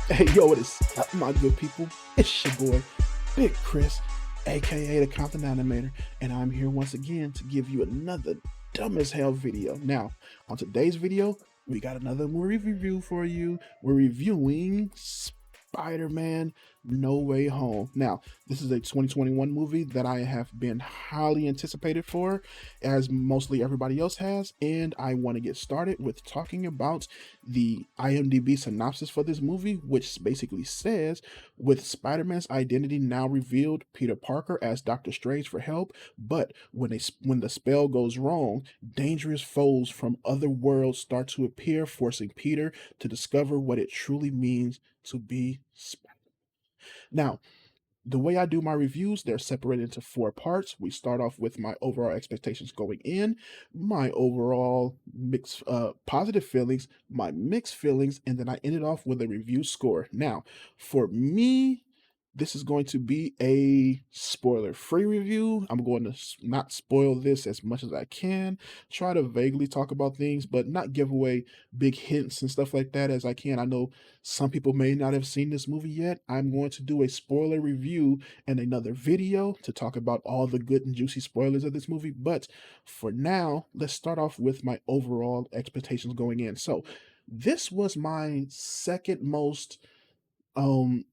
Hey, yo, what is up, my good people? It's your boy, Big Chris, aka the Compton Animator, and I'm here once again to give you another dumb as hell video. Now, on today's video, we got another movie review for you. We're reviewing Spider Man No Way Home. Now, this is a 2021 movie that I have been highly anticipated for, as mostly everybody else has, and I want to get started with talking about the IMDb synopsis for this movie, which basically says, with Spider-Man's identity now revealed, Peter Parker asks Doctor Strange for help, but when the spell goes wrong, dangerous foes from other worlds start to appear, forcing Peter to discover what it truly means to be Spider. Now, the way I do my reviews, they're separated into four parts. We start off with my overall expectations going in, my overall mixed positive feelings, my mixed feelings, and then I end it off with a review score. Now, for me, this is going to be a spoiler-free review. I'm going to not spoil this as much as I can, try to vaguely talk about things, but not give away big hints and stuff like that as I can. I know some people may not have seen this movie yet. I'm going to do a spoiler review in another video to talk about all the good and juicy spoilers of this movie. But for now, let's start off with my overall expectations going in. So, this was my second most um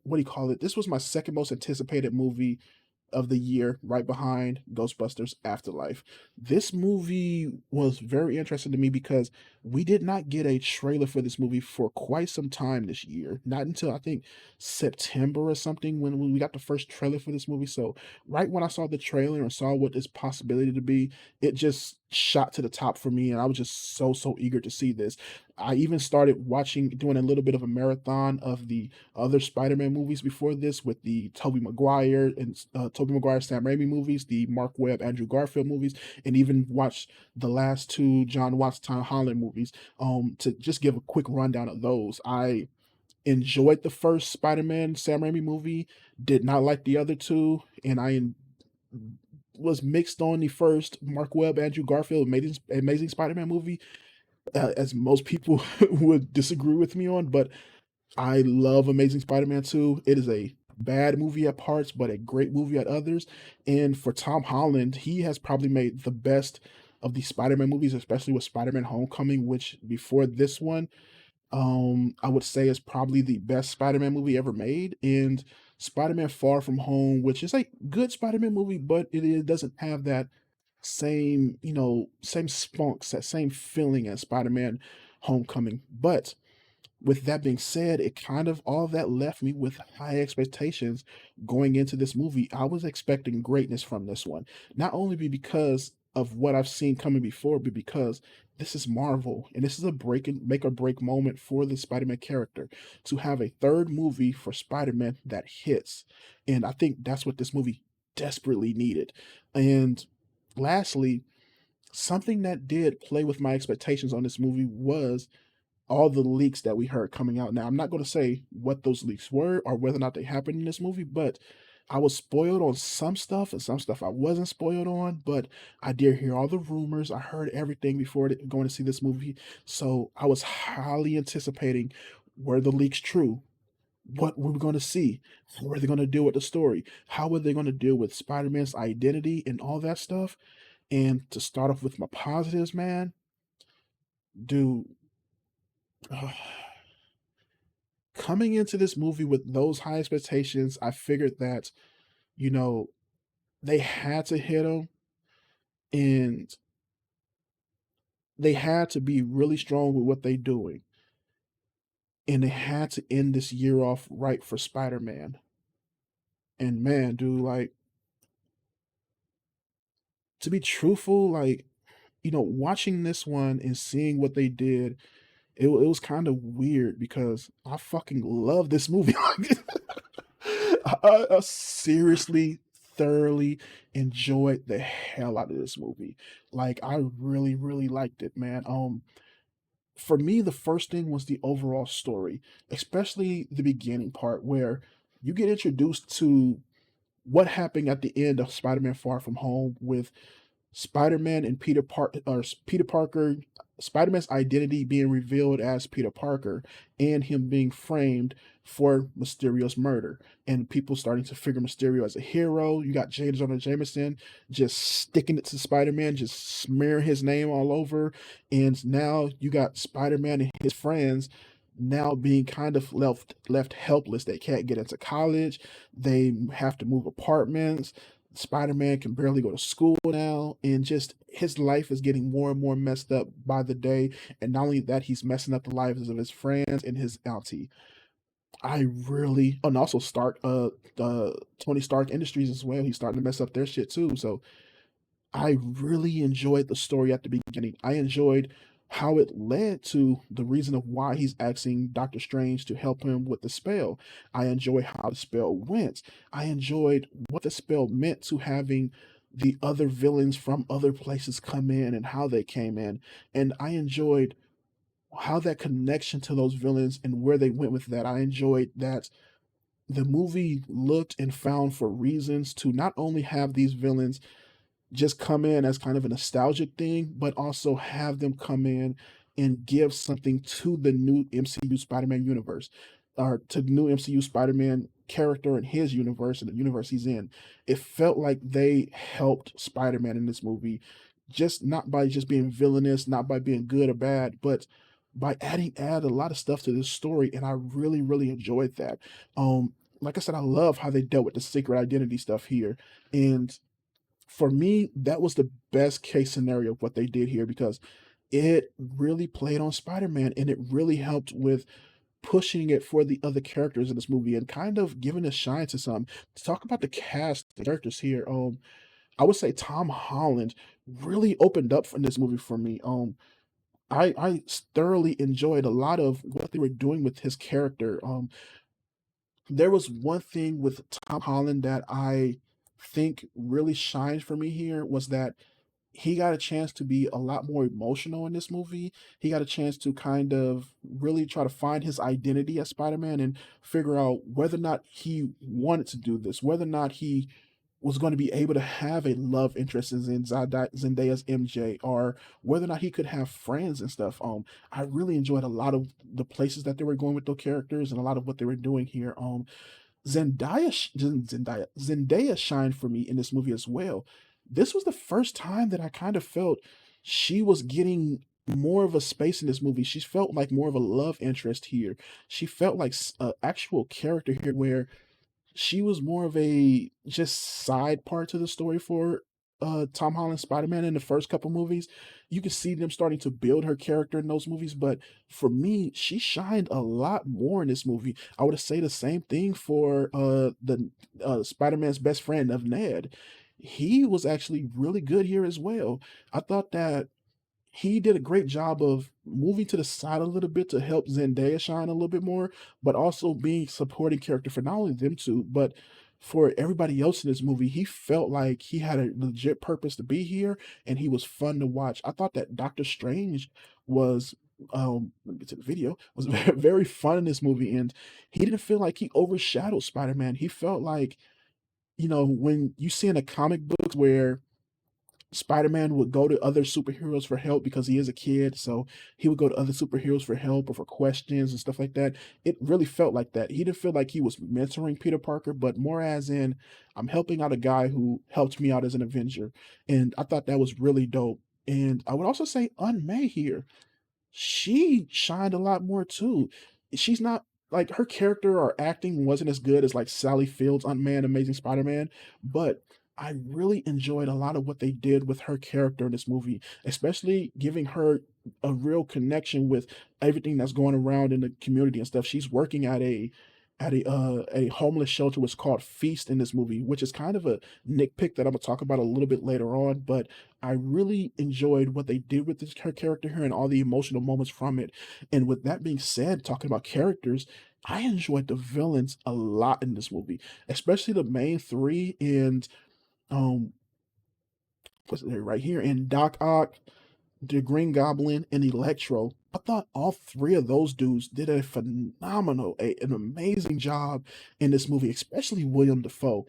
what do you call it? This was my second most anticipated movie of the year, right behind Ghostbusters Afterlife. This movie was very interesting to me because we did not get a trailer for this movie for quite some time this year. Not until I think September or something when we got the first trailer for this movie. So, right when I saw the trailer and saw what this possibility to be, it just shot to the top for me. And I was just so eager to see this. I even started doing a little bit of a marathon of the other Spider-Man movies before this with the Tobey Maguire, Sam Raimi movies, the Mark Webb, Andrew Garfield movies, and even watched the last two John Watts, Tom Holland movies. To just give a quick rundown of those, I enjoyed the first Spider-Man Sam Raimi movie, did not like the other two, and was mixed on the first Mark Webb, Andrew Garfield, Amazing Spider-Man movie, as most people would disagree with me on, but I love Amazing Spider-Man 2. It is a bad movie at parts, but a great movie at others. And for Tom Holland, he has probably made the best of the Spider-Man movies, especially with Spider-Man Homecoming, which before this one, I would say is probably the best Spider-Man movie ever made. And Spider-Man Far From Home, which is a good Spider-Man movie, but it doesn't have that same, same spunks, that same feeling as Spider-Man Homecoming. But with that being said, it kind of all that left me with high expectations going into this movie. I was expecting greatness from this one, not only because of what I've seen coming before, but because this is Marvel and this is a make or break moment for the Spider-Man character to have a third movie for Spider-Man that hits. And I think that's what this movie desperately needed. And lastly, something that did play with my expectations on this movie was all the leaks that we heard coming out. Now, I'm not going to say what those leaks were or whether or not they happened in this movie, but I was spoiled on some stuff and some stuff I wasn't spoiled on. But I did hear all the rumors. I heard everything before going to see this movie. So I was highly anticipating, were the leaks true? What were we going to see? How were they going to deal with the story? How were they going to deal with Spider Man's identity and all that stuff? And to start off with my positives, man, dude. Coming into this movie with those high expectations, I figured that, you know, they had to hit them and they had to be really strong with what they're doing. And they had to end this year off right for Spider Man. And man, dude, like, to be truthful, like, watching this one and seeing what they did, it was kind of weird because I fucking love this movie. I seriously, thoroughly enjoyed the hell out of this movie. Like, I really liked it, man. For me, the first thing was the overall story, especially the beginning part where you get introduced to what happened at the end of Spider-Man Far From Home with Spider-Man and Peter Parker Spider-Man's identity being revealed as Peter Parker and him being framed for Mysterio's murder, and people starting to figure Mysterio as a hero. You got J. Jonah Jameson just sticking it to Spider-Man, just smearing his name all over, and now you got Spider-Man and his friends now being kind of left helpless. They can't get into college. They have to move apartments. Spider-Man can barely go to school now, and just his life is getting more and more messed up by the day. And not only that, he's messing up the lives of his friends and his auntie. I really, and also Tony Stark Industries as well. He's starting to mess up their shit too. So I really enjoyed the story at the beginning. I enjoyed how it led to the reason of why he's asking Doctor Strange to help him with the spell. I enjoyed how the spell went. I enjoyed what the spell meant to having the other villains from other places come in and how they came in. And I enjoyed how that connection to those villains and where they went with that. I enjoyed that the movie looked and found for reasons to not only have these villains just come in as kind of a nostalgic thing, but also have them come in and give something to the new MCU Spider-Man universe, or to the new MCU Spider-Man character in his universe and the universe he's in. It felt like they helped Spider-Man in this movie, just not by just being villainous, not by being good or bad, but by add a lot of stuff to this story, and I really, really enjoyed that. Like I said, I love how they dealt with the secret identity stuff here, and for me, that was the best case scenario of what they did here because it really played on Spider-Man and it really helped with pushing it for the other characters in this movie and kind of giving a shine to some. To talk about the cast, the characters here, I would say Tom Holland really opened up in this movie for me. I thoroughly enjoyed a lot of what they were doing with his character. There was one thing with Tom Holland that I think really shined for me here was that he got a chance to be a lot more emotional in this movie. He got a chance to kind of really try to find his identity as Spider-Man and figure out whether or not he wanted to do this, whether or not he was going to be able to have a love interest in Zendaya's MJ, or whether or not he could have friends and stuff. I really enjoyed a lot of the places that they were going with those characters and a lot of what they were doing here. Zendaya shined for me in this movie as well. This was the first time that I kind of felt she was getting more of a space in this movie. She felt like more of a love interest here. She felt like an actual character here where she was more of a just side part to the story for Tom Holland Spider-Man in the first couple movies. You could see them starting to build her character in those movies, but for me, she shined a lot more in this movie. I would say the same thing for the Spider-Man's best friend of Ned. He was actually really good here as well. I thought that he did a great job of moving to the side a little bit to help Zendaya shine a little bit more, but also being supporting character for not only them two, but for everybody else in this movie. He felt like he had a legit purpose to be here, and he was fun to watch. I thought that Doctor Strange was let me get to the video, was very fun in this movie, and he didn't feel like he overshadowed Spider-Man. He felt like, when you see in the comic books where Spider-Man would go to other superheroes for help because he is a kid, so he would go to other superheroes for help or for questions and stuff like that. It really felt like that. He didn't feel like he was mentoring Peter Parker, but more as in, I'm helping out a guy who helped me out as an Avenger. And I thought that was really dope. And I would also say Aunt May here, she shined a lot more too. She's not like, her character or acting wasn't as good as like Sally Fields on Man Amazing Spider-Man, but I really enjoyed a lot of what they did with her character in this movie, especially giving her a real connection with everything that's going around in the community and stuff. She's working at a homeless shelter was called Feast in this movie, which is kind of a nitpick that I'm gonna talk about a little bit later on. But I really enjoyed what they did with her character here and all the emotional moments from it. And with that being said, talking about characters, I enjoyed the villains a lot in this movie, especially the main three. And um, what's it right here? And Doc Ock, the Green Goblin, and Electro. I thought all three of those dudes did a an amazing job in this movie, especially William Dafoe.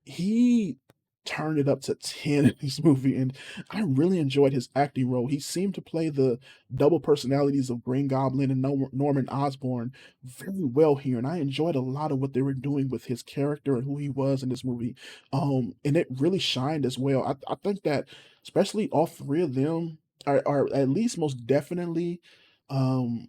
He turned it up to 10 in this movie, and I really enjoyed his acting role. He seemed to play the double personalities of Green Goblin and Norman Osborn very well here, and I enjoyed a lot of what they were doing with his character and who he was in this movie. And it really shined as well. I think that especially all three of them are at least most definitely um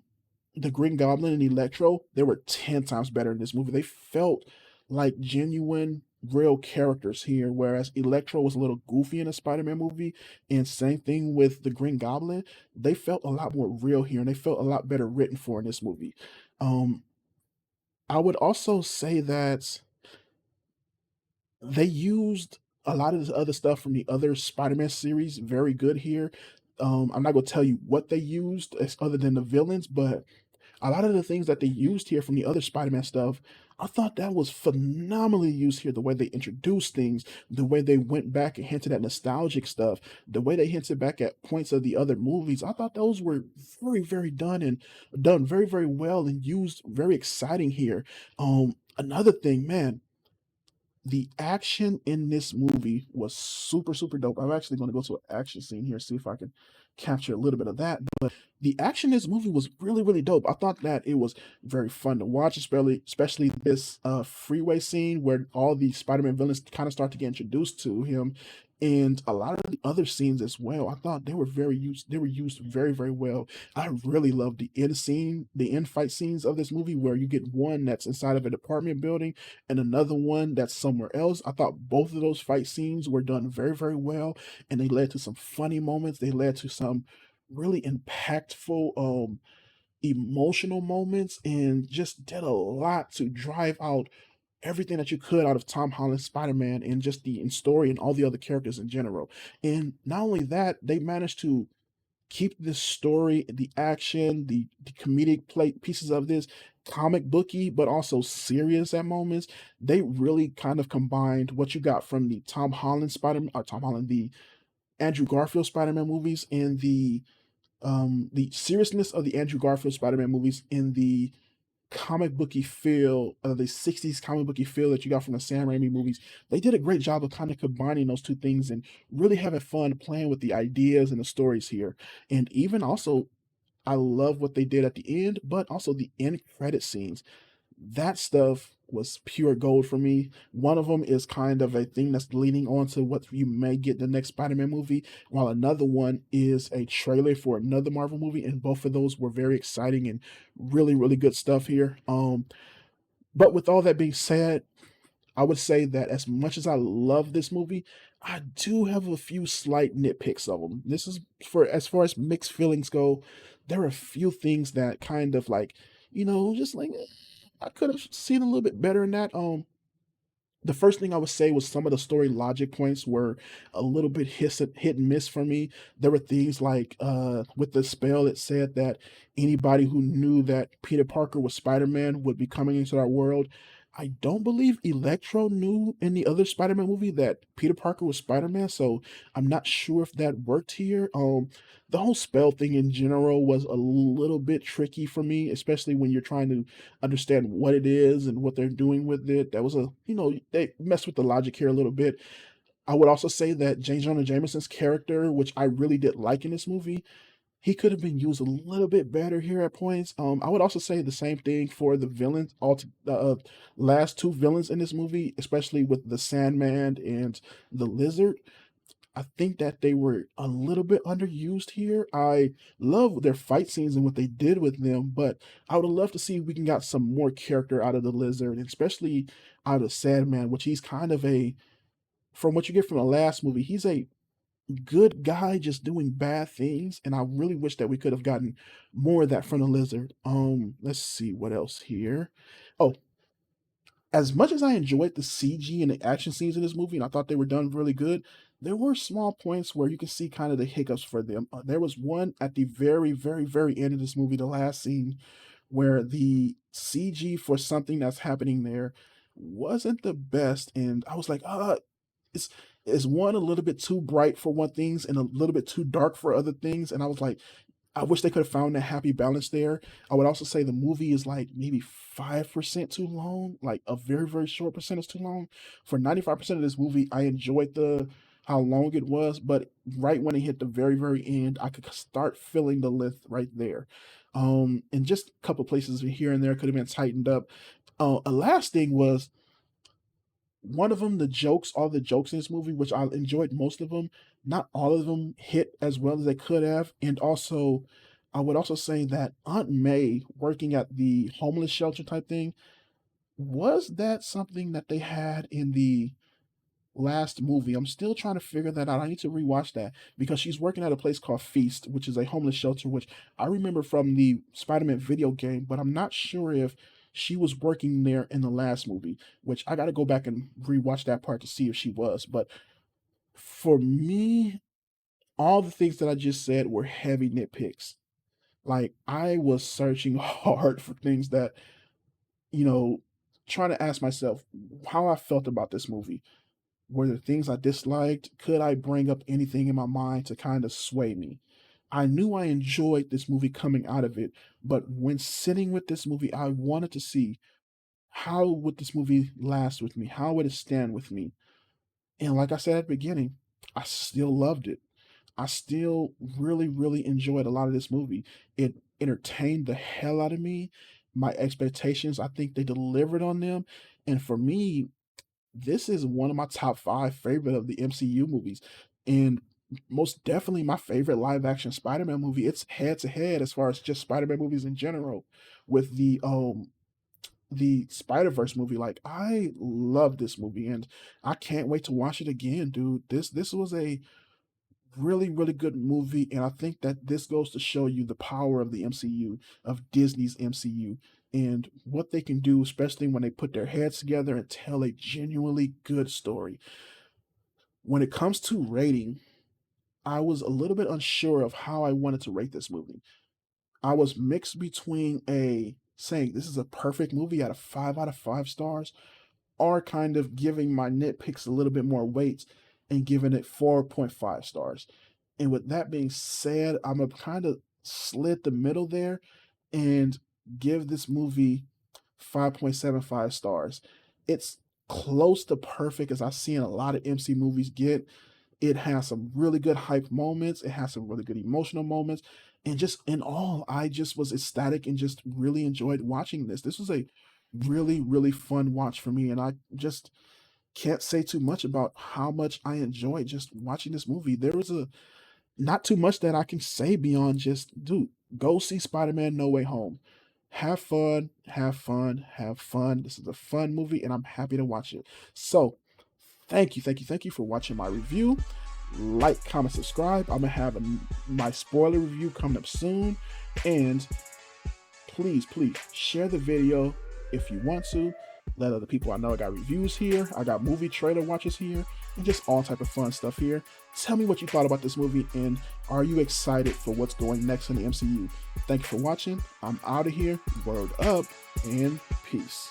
the Green Goblin and Electro, they were 10 times better in this movie. They felt like genuine, real characters here, whereas Electro was a little goofy in a Spider-Man movie, and same thing with the Green Goblin. They felt a lot more real here, and they felt a lot better written for in this movie. Um, I would also say that they used a lot of the other stuff from the other Spider-Man series very good here. I'm not gonna tell you what they used other than the villains, but a lot of the things that they used here from the other Spider-Man stuff, I thought that was phenomenally used here. The way they introduced things, the way they went back and hinted at nostalgic stuff, the way they hinted back at points of the other movies. I thought those were very, very done very, very well and used very exciting here. Another thing, man, the action in this movie was super, super dope. I'm actually going to go to an action scene here, see if I can capture a little bit of that. But the action in this movie was really, really dope. I thought that it was very fun to watch, especially this freeway scene where all the Spider-Man villains kind of start to get introduced to him, and a lot of the other scenes as well. I thought they were used very, very well. I really love the end fight scenes of this movie where you get one that's inside of an apartment building and another one that's somewhere else. I thought both of those fight scenes were done very, very well, and they led to some funny moments. They led to some really impactful, emotional moments, and just did a lot to drive out everything that you could out of Tom Holland's Spider-Man and just the story and all the other characters in general. And not only that, they managed to keep this story, the action, the comedic play pieces of this comic booky, but also serious at moments. They really kind of combined what you got from the the Andrew Garfield Spider-Man movies and the seriousness of the Andrew Garfield Spider-Man movies in the comic booky feel, the 60s comic booky feel that you got from the Sam Raimi movies. They did a great job of kind of combining those two things and really having fun playing with the ideas and the stories here. And even also, I love what they did at the end, but also the end credit scenes. That stuff was pure gold for me. One of them is kind of a thing that's leading on to what you may get in the next Spider-Man movie, while another one is a trailer for another Marvel movie, and both of those were very exciting and really, really good stuff here. But with all that being said, I would say that as much as I love this movie, I do have a few slight nitpicks of them. This is for as far as mixed feelings go. There are a few things that kind of like, just like I could have seen a little bit better in that. The first thing I would say was some of the story logic points were a little bit hit and miss for me. There were things like with the spell, it said that anybody who knew that Peter Parker was Spider-Man would be coming into our world. I don't believe Electro knew in the other Spider-Man movie that Peter Parker was Spider-Man, so I'm not sure if that worked here. The whole spell thing in general was a little bit tricky for me, especially when you're trying to understand what it is and what they're doing with it. That was they messed with the logic here a little bit. I would also say that James Jonah Jameson's character, which I really did like in this movie, he could have been used a little bit better here at points. I would also say the same thing for the villains, last two villains in this movie, especially with the Sandman and the Lizard. I think that they were a little bit underused here. I love their fight scenes and what they did with them, but I would love to see if we can get some more character out of the Lizard, and especially out of Sandman, which he's kind of from what you get from the last movie, he's a good guy just doing bad things, and I really wish that we could have gotten more of that from the Lizard. Let's see what else here. Oh, as much as I enjoyed the CG and the action scenes in this movie, and I thought they were done really good, there were small points where you can see kind of the hiccups for them. There was one at the very, very, very end of this movie, the last scene, where the CG for something that's happening there wasn't the best, and I was like, it's is one a little bit too bright for one things and a little bit too dark for other things, and I was like, I wish they could have found that happy balance there. I would also say the movie is like maybe 5% too long, like a very, very short percent is too long. For 95% of this movie, I enjoyed the how long it was, but right when it hit the very, very end, I could start feeling the length right there. And just a couple places here and there could have been tightened up. A last thing was one of them, the jokes, all the jokes in this movie, which I enjoyed most of them, not all of them hit as well as they could have. And also, I would also say that Aunt May working at the homeless shelter type thing, was that something that they had in the last movie? I'm still trying to figure that out. I need to rewatch that because she's working at a place called Feast, which is a homeless shelter, which I remember from the Spider-Man video game, but I'm not sure if she was working there in the last movie, which I got to go back and rewatch that part to see if she was. But for me, all the things that I just said were heavy nitpicks. Like I was searching hard for things that, you know, trying to ask myself how I felt about this movie. Were there things I disliked? Could I bring up anything in my mind to kind of sway me? I knew I enjoyed this movie coming out of it, but when sitting with this movie, I wanted to see how would this movie last with me? How would it stand with me? And like I said at the beginning, I still loved it. I still really, really enjoyed a lot of this movie. It entertained the hell out of me. My expectations, I think they delivered on them. And for me, this is one of my top 5 favorite of the MCU movies, and most definitely my favorite live action Spider-Man movie. It's head to head as far as just Spider-Man movies in general with the Spider-Verse movie. Like I love this movie and I can't wait to watch it again, dude. This was a really, really good movie, and I think that this goes to show you the power of the MCU, of Disney's MCU, and what they can do, especially when they put their heads together and tell a genuinely good story. When it comes to rating, I was a little bit unsure of how I wanted to rate this movie. I was mixed between a saying this is a perfect movie out of 5 stars, or kind of giving my nitpicks a little bit more weight and giving it 4.5 stars. And with that being said, I'm gonna kind of slit the middle there and give this movie 5.75 stars. It's close to perfect as I've seen a lot of MC movies get. It has some really good hype moments. It has some really good emotional moments. And just in all, I just was ecstatic and just really enjoyed watching this. This was a really, really fun watch for me. And I just can't say too much about how much I enjoyed just watching this movie. There was a not too much that I can say beyond just, dude, go see Spider-Man No Way Home. Have fun, have fun, have fun. This is a fun movie and I'm happy to watch it. So, thank you for watching my review. Like, comment, subscribe. I'm gonna have my spoiler review coming up soon. And please share the video if you want to. Let other people I know I got reviews here. I got movie trailer watches here and just all type of fun stuff here. Tell me what you thought about this movie and are you excited for what's going next in the MCU? Thank you for watching. I'm out of here. Word up and peace.